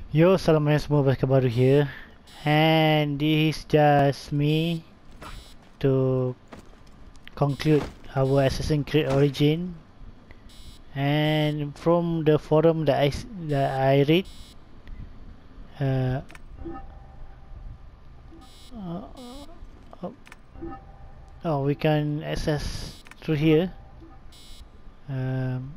Yo, salam semua, Baska baru here, and this is just me to conclude our Assassin's Creed Origin. And from the forum that I read, uh, uh, uh, oh, we can access through here. Um,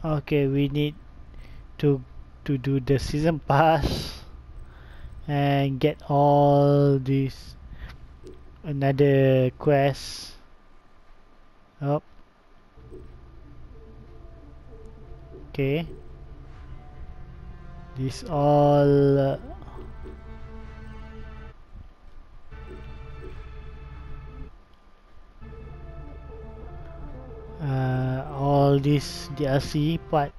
okay, we need to do the season pass and get all these another quest. Oh, okay. This all all this DLC part.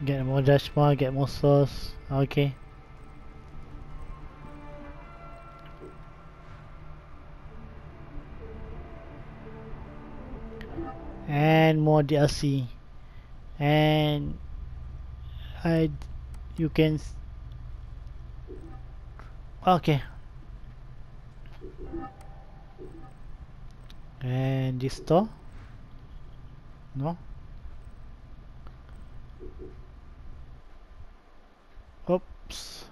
Get more dashboard, get more sauce. Okay. And more DLC. And I you can okay. And this store? No? Oops.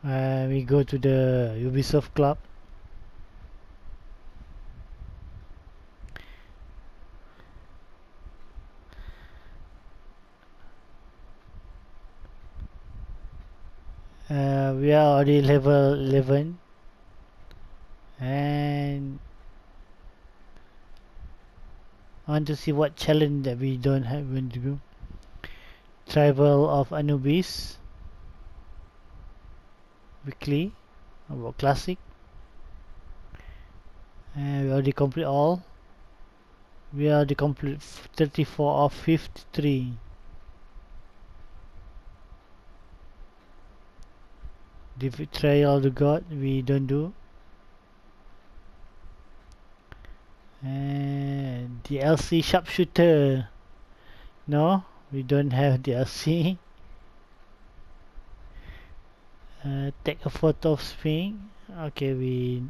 We go to the Ubisoft Club. We are already level 11. And I want to see what challenge that we don't have when to do. Travel of Anubis. Weekly. About classic. And we already complete all. We already complete 34 of 53. The betrayal of the god we don't do. And DLC sharpshooter. No, we don't have DLC. Take a photo of Sphinx. Okay, we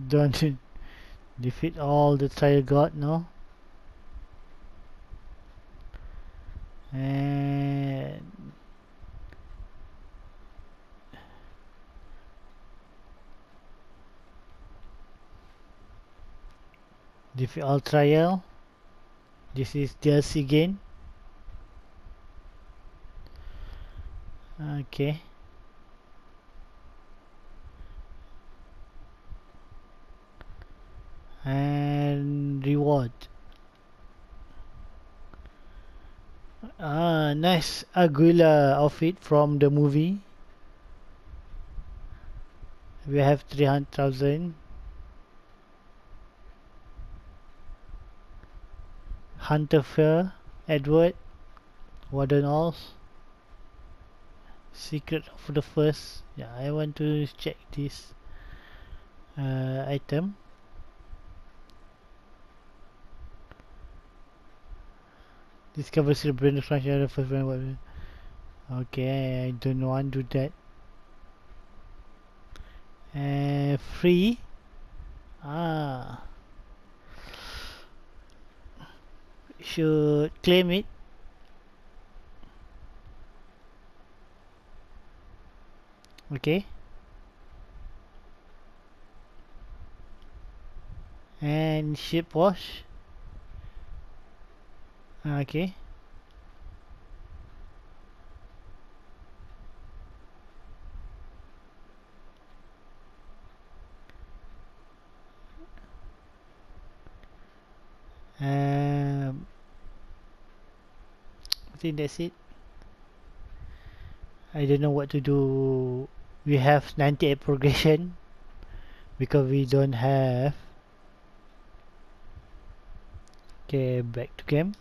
don't defeat all the trial god, no. And defeat all trial. This is DLC again. Okay. And reward. Nice Aguila outfit from the movie. We have 300,000. Hunter Fair, Edward, Warden Alls. Secret of the First. Yeah, I want to check this item. Discover Celebrate Function the first one. Okay, I don't want to do that. Free. Ah, should claim it. Okay. And ship wash. Okay. I think that's it. I don't know what to do. We have 98 progression because we don't have. Okay, back to game.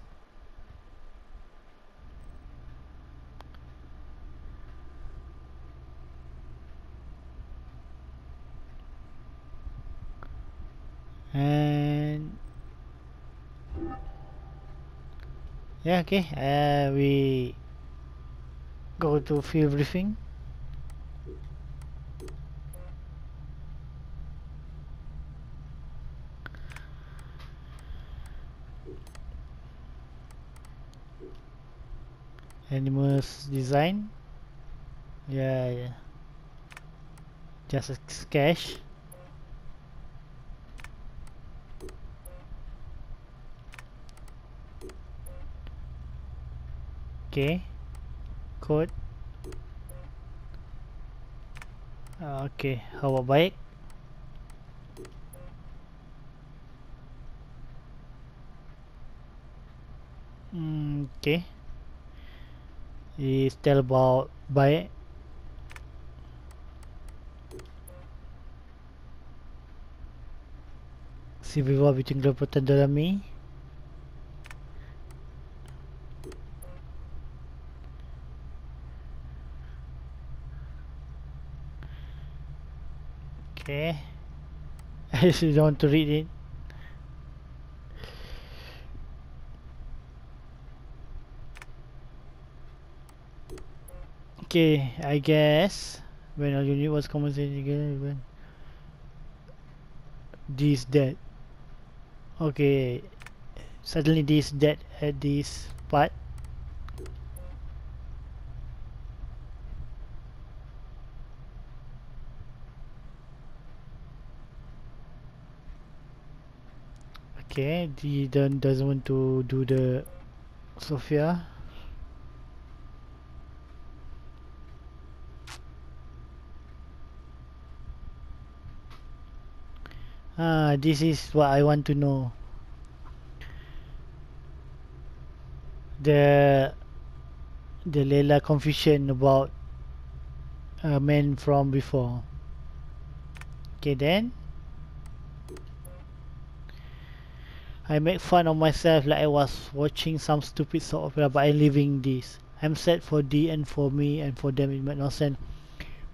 And yeah, okay, we go to field briefing. Animals design. Yeah, yeah. Just a sketch. Okay. Code. Okay. How about bike? Okay. Is tell about bike. Civil War between Great Britain and Army. Okay. I just don't want to read it. Okay, I guess when our unit was conversating together, when this dead. Okay, suddenly this dead at this part. Okay, he doesn't want to do the Sophia. This is what I want to know. The Layla confusion about men from before. Okay, then I make fun of myself like I was watching some stupid soap opera, but I'm living this. I'm sad for D and for me and for them. It made no sense.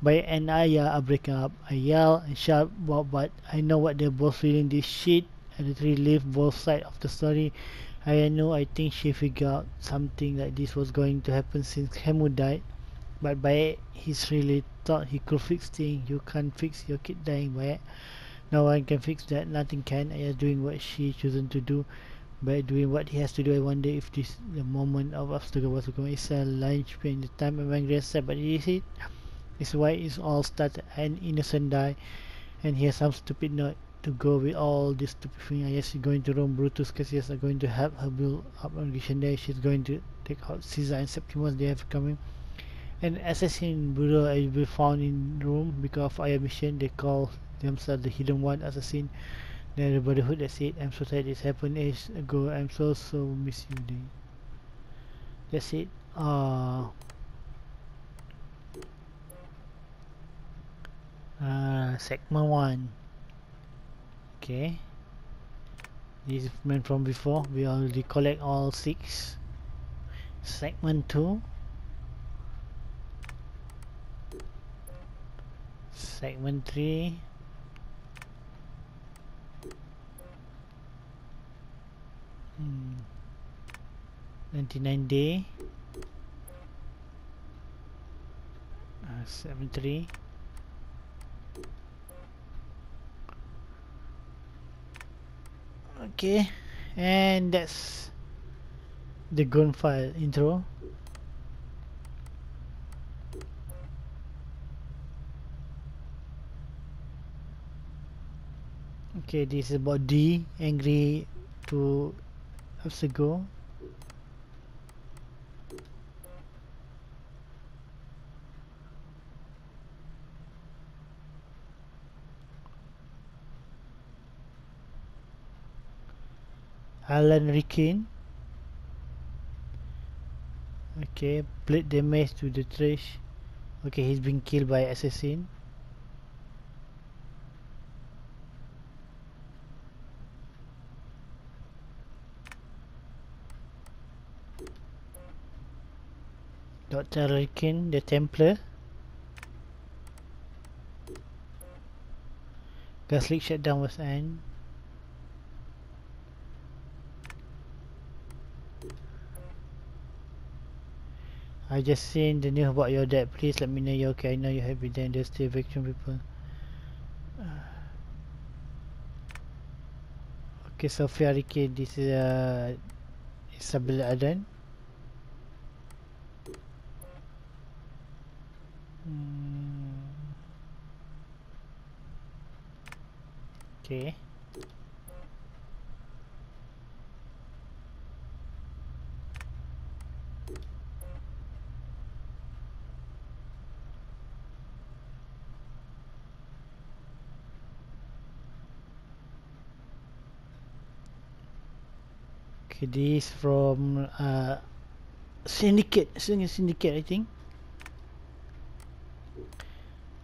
By and Aya are breaking up. I yell and shout, but I know what they're both feeling. This shit and relive both sides of the story. I know. I think she figured out something like this was going to happen since Hemu died. But by he's really thought he could fix things. You can't fix your kid dying, by no one can fix that. Nothing can. I is doing what she chosen to do. By doing what he has to do, I wonder if this the moment of obstacle was going. It's a linchpin. The time I'm angry and sad, but is it? It's why it's all started. An innocent die, and here's some stupid note to go with all this stupid thing. I guess she's going to Rome. Brutus Cassius are going to help her build up organization there. She's going to take out Caesar and Septimus. They have coming. An assassin bureau will be found in Rome because of our mission. They call themselves the Hidden One Assassin. They're the Brotherhood. That's it. I'm so sad this happened ages ago. I'm so miss you. That's it. Segment 1. Okay. This man from before. We already collect all 6. Segment 2. Segment 3. 99 day. 73. Okay, and that's the gunfire intro. Okay, this is about D angry 2 hours ago. Alan Rickon. Okay, plate damage to the trash. Okay, he's been killed by assassin. Dr. Rickon, the Templar. Gaslight shutdown was end. I just seen the news about your dad. Please let me know you're okay. I know you have been there. There's still eviction people. Okay, Sophia Riki, this is Isabel Adan. Okay. Okay, this from Syndicate. Syndicate, I think.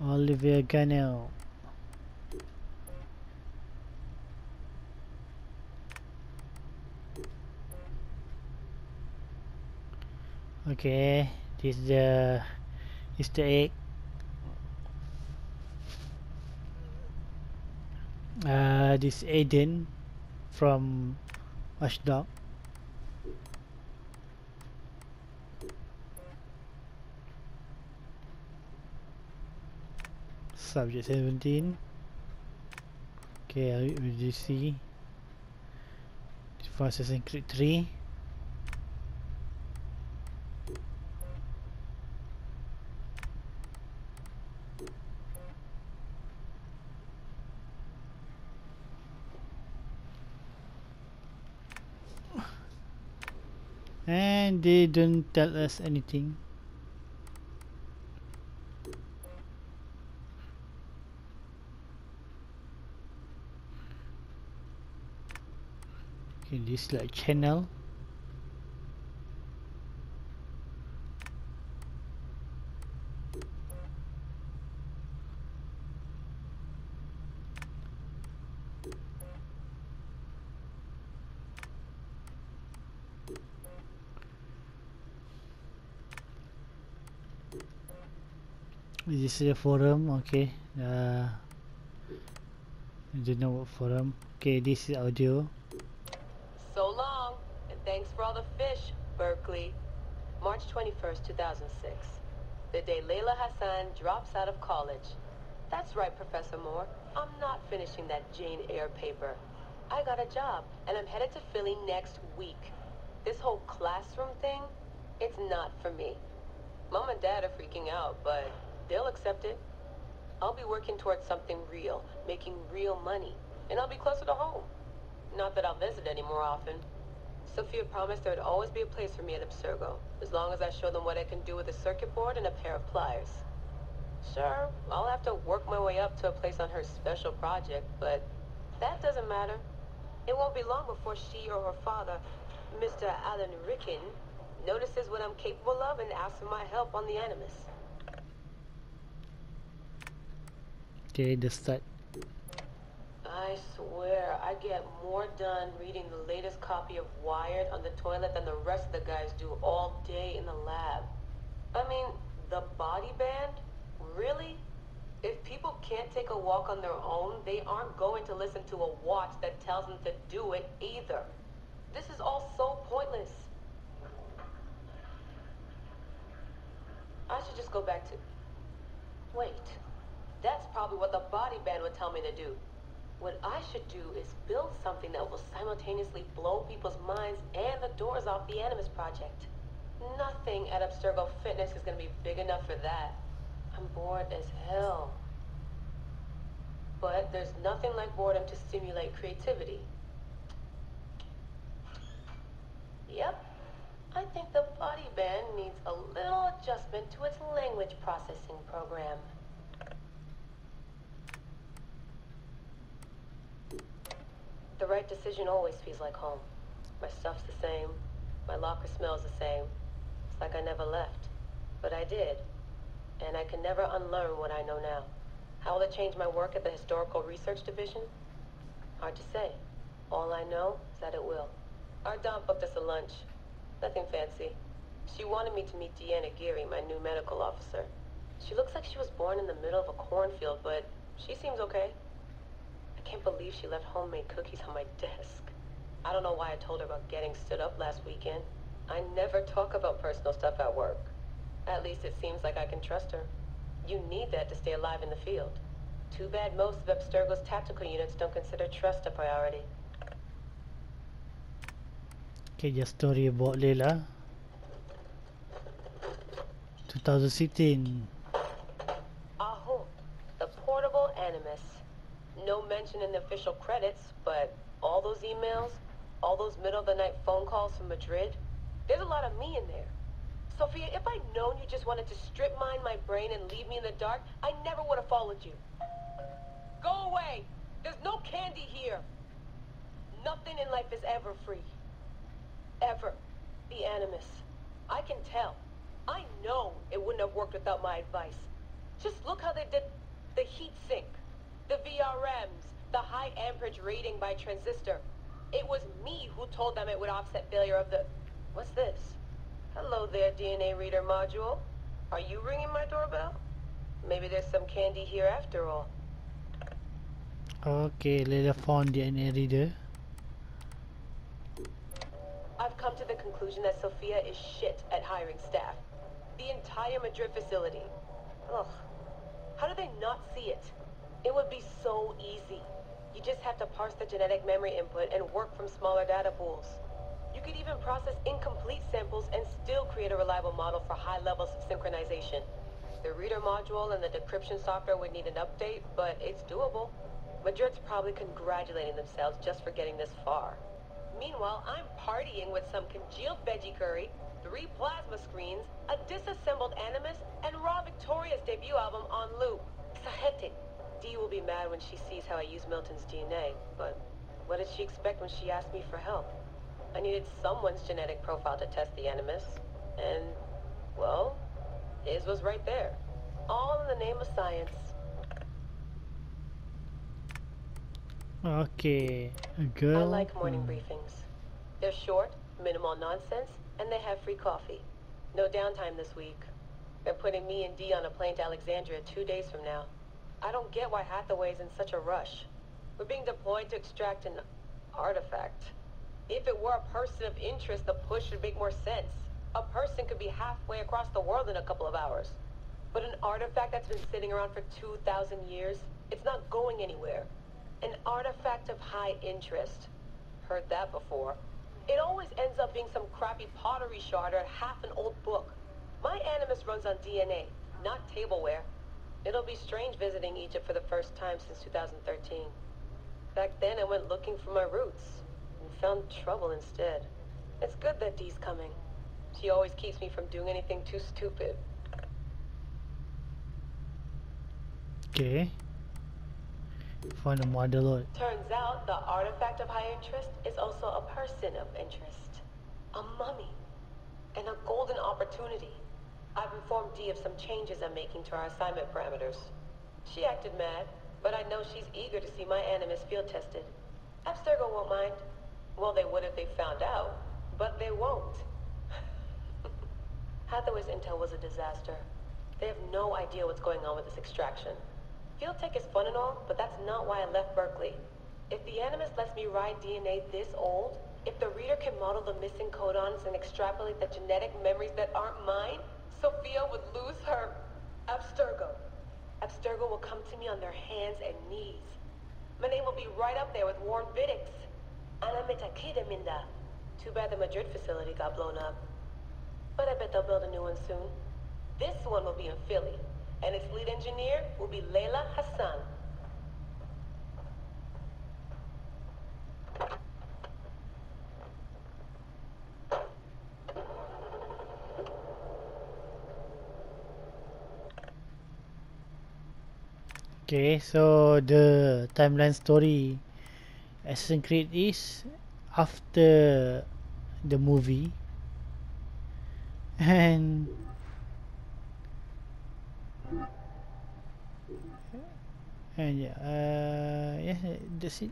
Olivia Gunnell. Okay, this is the Easter egg. This Aiden from Watchdog. Subject 17. Okay, will you see? For Assassin's Creed 3. And they don't tell us anything. Okay, this like channel. This is a forum. Okay. I don't know what forum. Okay, this is audio. So long, and thanks for all the fish, Berkeley. March 21st, 2006. The day Layla Hassan drops out of college. That's right, Professor Moore. I'm not finishing that Jane Eyre paper. I got a job, and I'm headed to Philly next week. This whole classroom thing, it's not for me. Mom and Dad are freaking out, but they'll accept it. I'll be working towards something real, making real money, and I'll be closer to home. Not that I'll visit any more often. Sophia promised there'd always be a place for me at Abstergo, as long as I show them what I can do with a circuit board and a pair of pliers. Sure, I'll have to work my way up to a place on her special project, but that doesn't matter. It won't be long before she or her father, Mr. Alan Ricken, notices what I'm capable of and asks for my help on the Animus. Okay, the start. I swear, I get more done reading the latest copy of Wired on the toilet than the rest of the guys do all day in the lab. I mean, the body band? Really? If people can't take a walk on their own, they aren't going to listen to a watch that tells them to do it either. This is all so pointless. I should just go back to... Wait. That's probably what the body band would tell me to do. What I should do is build something that will simultaneously blow people's minds and the doors off the Animus Project. Nothing at Abstergo Fitness is going to be big enough for that. I'm bored as hell. But there's nothing like boredom to stimulate creativity. Yep. I think the body band needs a little adjustment to its language processing program. The right decision always feels like home. My stuff's the same. My locker smells the same. It's like I never left. But I did. And I can never unlearn what I know now. How will it change my work at the Historical Research Division? Hard to say. All I know is that it will. Our Dom booked us a lunch. Nothing fancy. She wanted me to meet Deanna Geary, my new medical officer. She looks like she was born in the middle of a cornfield, but she seems okay. I can't believe she left homemade cookies on my desk. I don't know why I told her about getting stood up last weekend. I never talk about personal stuff at work. At least it seems like I can trust her. You need that to stay alive in the field. Too bad most of Abstergo's tactical units don't consider trust a priority. Okay, just story about Layla. 2016. Aho, the portable Animus. No mention in the official credits, but all those emails, all those middle-of-the-night phone calls from Madrid, there's a lot of me in there. Sophia, if I'd known you just wanted to strip mine my brain and leave me in the dark, I never would have followed you. Go away! There's no candy here! Nothing in life is ever free. Ever. The Animus. I can tell. I know it wouldn't have worked without my advice. Just look how they did the heat sink, the VRMs, the high amperage rating by transistor. It was me who told them it would offset failure of the... What's this? Hello there, DNA reader module. Are you ringing my doorbell? Maybe there's some candy here after all. Okay, Layla found the DNA reader. I've come to the conclusion that Sophia is shit at hiring staff. The entire Madrid facility. Ugh. How do they not see it? It would be so easy. You just have to parse the genetic memory input and work from smaller data pools. You could even process incomplete samples and still create a reliable model for high levels of synchronization. The reader module and the decryption software would need an update, but it's doable. Madrid's probably congratulating themselves just for getting this far. Meanwhile, I'm partying with some congealed veggie curry, 3 plasma screens, a disassembled Animus, and Raw Victoria's debut album on loop. Sahete. Dee will be mad when she sees how I use Milton's DNA, but what did she expect when she asked me for help? I needed someone's genetic profile to test the Animus, and, well, his was right there. All in the name of science. Okay, a girl. I like morning briefings. They're short, minimal nonsense, and they have free coffee. No downtime this week. They're putting me and Dee on a plane to Alexandria 2 days from now. I don't get why Hathaway's in such a rush. We're being deployed to extract an artifact. If it were a person of interest, the push would make more sense. A person could be halfway across the world in a couple of hours. But an artifact that's been sitting around for 2,000 years, it's not going anywhere. An artifact of high interest. Heard that before. It always ends up being some crappy pottery shard or half an old book. My Animus runs on DNA, not tableware. It'll be strange visiting Egypt for the first time since 2013. Back then I went looking for my roots and found trouble instead. It's good that Dee's coming. She always keeps me from doing anything too stupid. Okay. Find a model. Turns out the artifact of high interest is also a person of interest. A mummy. And a golden opportunity. I've informed Dee of some changes I'm making to our assignment parameters. She acted mad, but I know she's eager to see my Animus field tested. Abstergo won't mind. Well, they would if they found out, but they won't. Hathaway's intel was a disaster. They have no idea what's going on with this extraction. Field tech is fun and all, but that's not why I left Berkeley. If the Animus lets me ride DNA this old, if the reader can model the missing codons and extrapolate the genetic memories that aren't mine, Sophia would lose her Abstergo. Abstergo will come to me on their hands and knees. My name will be right up there with Warren Vidick's. Ana Metakida Minda. Too bad the Madrid facility got blown up. But I bet they'll build a new one soon. This one will be in Philly, and its lead engineer will be Layla Hassan. Okay, so the timeline story Assassin's Creed is after the movie, and yeah, that's it.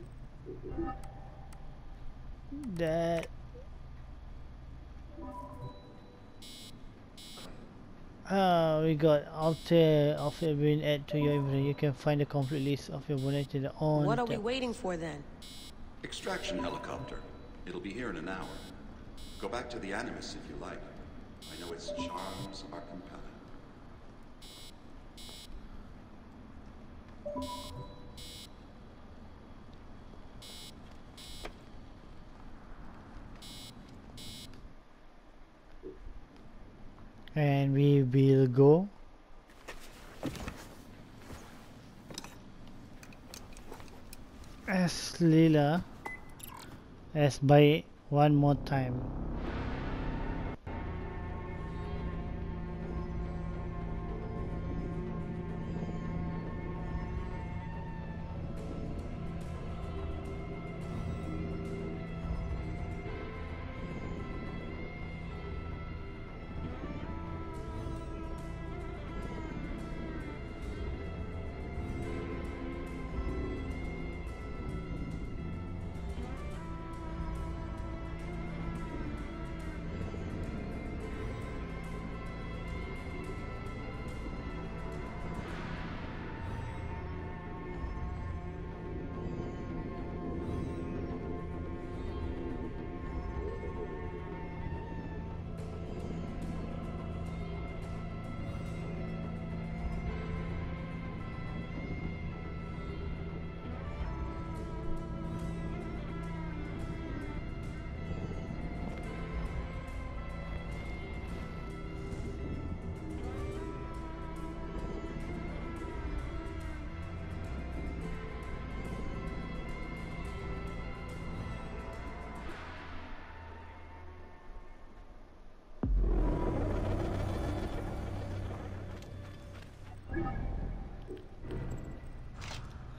That we got after being add to your inventory. You can find the complete list of your bonus on. What are we waiting for then? Extraction helicopter. It'll be here in an hour. Go back to the Animus if you like. I know its charms are compelling. And we will go as Leela as by one more time.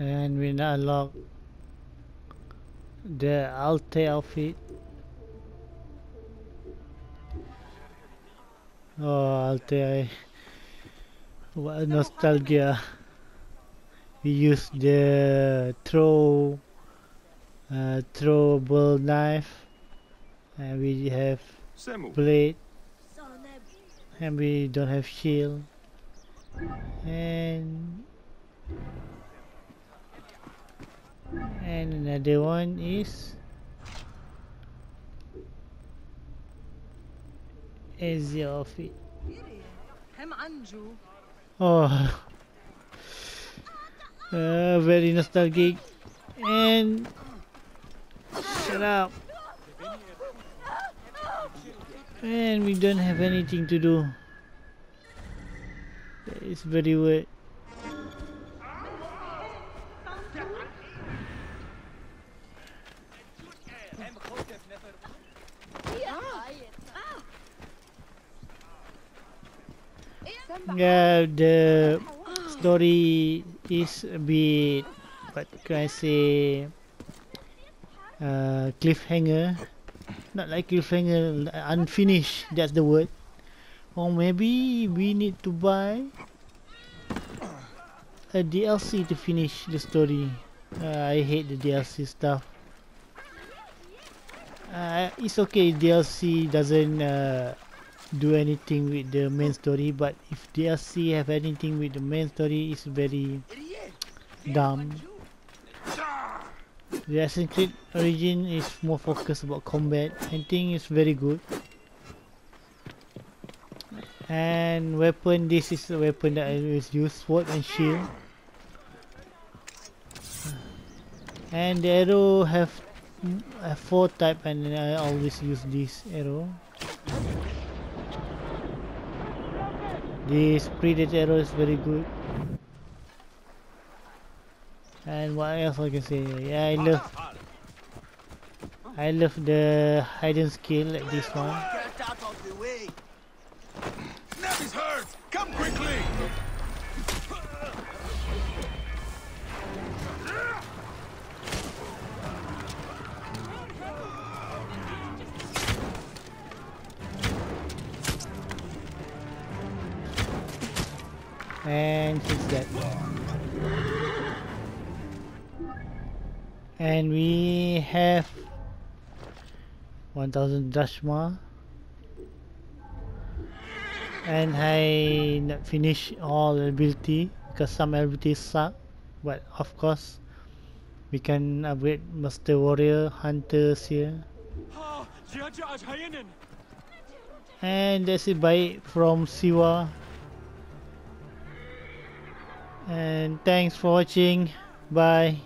And we now unlock the Altair outfit. Oh, Altair, what a nostalgia. We use the throwable knife, and we have blade, and we don't have shield, and another one is Asia outfit. Oh, very nostalgic. And shut up. And we don't have anything to do. That is very weird. Yeah, the story is a bit, what can I say, cliffhanger. Not like cliffhanger, unfinished, that's the word. Or maybe we need to buy a DLC to finish the story. I hate the DLC stuff. It's okay, DLC doesn't do anything with the main story, but if DLC have anything with the main story, it's very dumb. The Assassin's Creed Origin is more focused about combat. I think it's very good. And weapon, this is a weapon that I always use, sword and shield. And the arrow have 4 type, and I always use this arrow. This Predator arrow is very good. And what else I can say? Yeah, I love the hidden skill like this one. Get out of the way. Neb is hurt. Come quickly. And he's dead. And we have 1000 Dashma. And I not finish all ability because some abilities suck, but of course we can upgrade Master Warrior Hunters here. And that's it, buy it from Siwa. And thanks for watching. Bye.